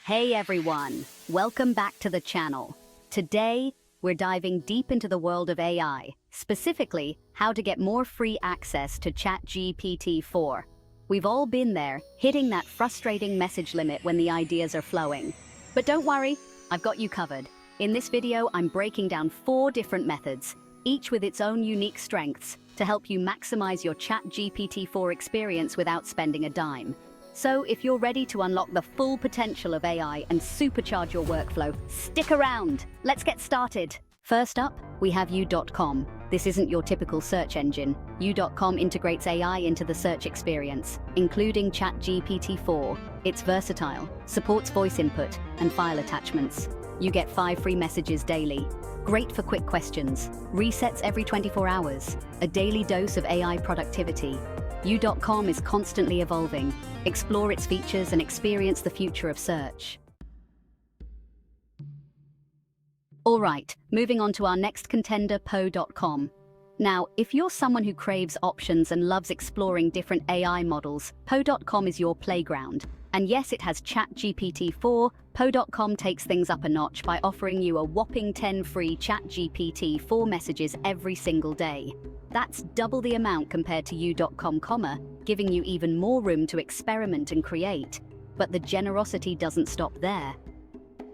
Hey everyone, welcome back to the channel. Today, we're diving deep into the world of AI, specifically how to get more free access to ChatGPT 4. We've all been there, hitting that frustrating message limit when the ideas are flowing. But don't worry, I've got you covered. In this video, I'm breaking down 4 different methods, each with its own unique strengths, to help you maximize your ChatGPT 4 experience without spending a dime. So if you're ready to unlock the full potential of AI and supercharge your workflow, stick around. Let's get started. First up, we have U.com. This isn't your typical search engine. U.com integrates AI into the search experience, including ChatGPT 4. It's versatile, supports voice input and file attachments. You get 5 free messages daily. Great for quick questions. Resets every 24 hours. A daily dose of AI productivity. U.com is constantly evolving. Explore its features and experience the future of search. All right, moving on to our next contender, Po.com. Now, if you're someone who craves options and loves exploring different AI models, Po.com is your playground. And yes, it has ChatGPT 4. Po.com takes things up a notch by offering you a whopping 10 free ChatGPT 4 messages every single day. That's double the amount compared to U.com, giving you even more room to experiment and create. But the generosity doesn't stop there.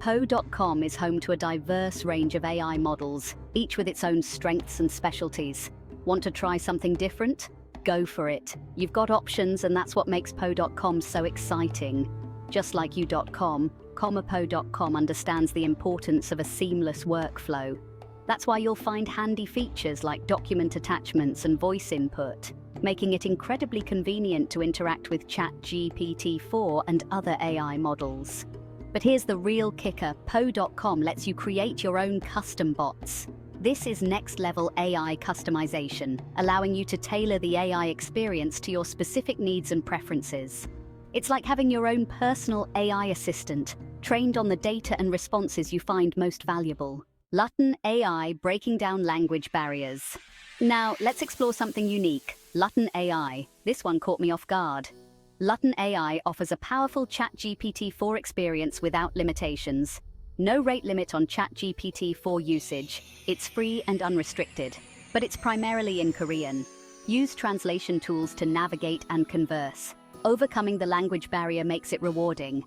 Po.com is home to a diverse range of AI models, each with its own strengths and specialties. Want to try something different? Go for it. You've got options, and that's what makes Po.com so exciting. Just like U.com, Po.com understands the importance of a seamless workflow. That's why you'll find handy features like document attachments and voice input, making it incredibly convenient to interact with ChatGPT 4 and other AI models. But here's the real kicker: Po.com lets you create your own custom bots. This is next-level AI customization, allowing you to tailor the AI experience to your specific needs and preferences. It's like having your own personal AI assistant, trained on the data and responses you find most valuable. Lutton AI, breaking down language barriers. Now, let's explore something unique. Lutton AI. This one caught me off guard. Lutton AI offers a powerful ChatGPT 4 experience without limitations. No rate limit on ChatGPT 4 usage. It's free and unrestricted, but it's primarily in Korean. Use translation tools to navigate and converse. Overcoming the language barrier makes it rewarding.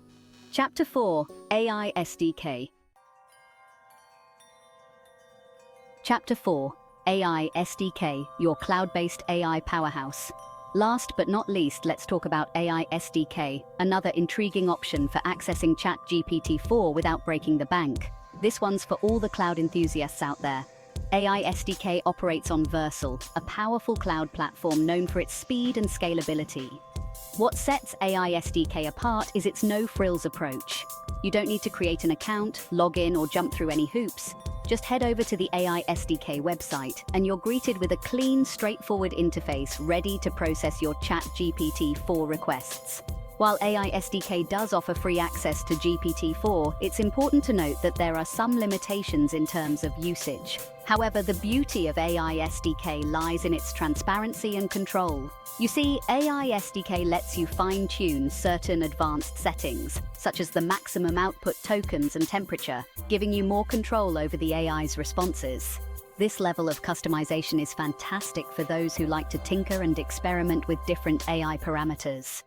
Chapter 4: AI SDK. Chapter 4: AI SDK, your cloud-based AI powerhouse. Last but not least, let's talk about AI SDK, another intriguing option for accessing ChatGPT 4 without breaking the bank. This one's for all the cloud enthusiasts out there. AI SDK operates on Versal, a powerful cloud platform known for its speed and scalability. What sets AI SDK apart is its no-frills approach. You don't need to create an account, log in, or jump through any hoops. Just head over to the AI SDK website, and you're greeted with a clean, straightforward interface ready to process your ChatGPT 4 requests. While AI SDK does offer free access to GPT-4, it's important to note that there are some limitations in terms of usage. However, the beauty of AI SDK lies in its transparency and control. You see, AI SDK lets you fine-tune certain advanced settings, such as the maximum output tokens and temperature, giving you more control over the AI's responses. This level of customization is fantastic for those who like to tinker and experiment with different AI parameters.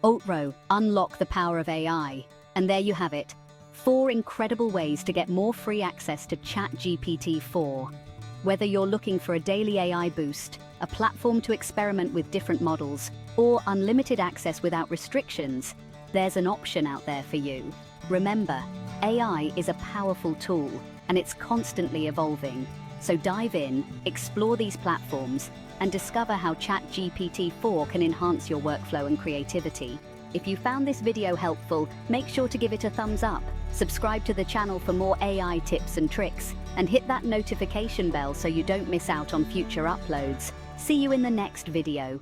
Alt-Row, unlock the power of AI. And there you have it. 4 incredible ways to get more free access to ChatGPT 4. Whether you're looking for a daily AI boost, a platform to experiment with different models, or unlimited access without restrictions, there's an option out there for you. Remember, AI is a powerful tool, and it's constantly evolving. So dive in, explore these platforms, and discover how ChatGPT 4 can enhance your workflow and creativity. If you found this video helpful, make sure to give it a thumbs up, subscribe to the channel for more AI tips and tricks, and hit that notification bell so you don't miss out on future uploads. See you in the next video.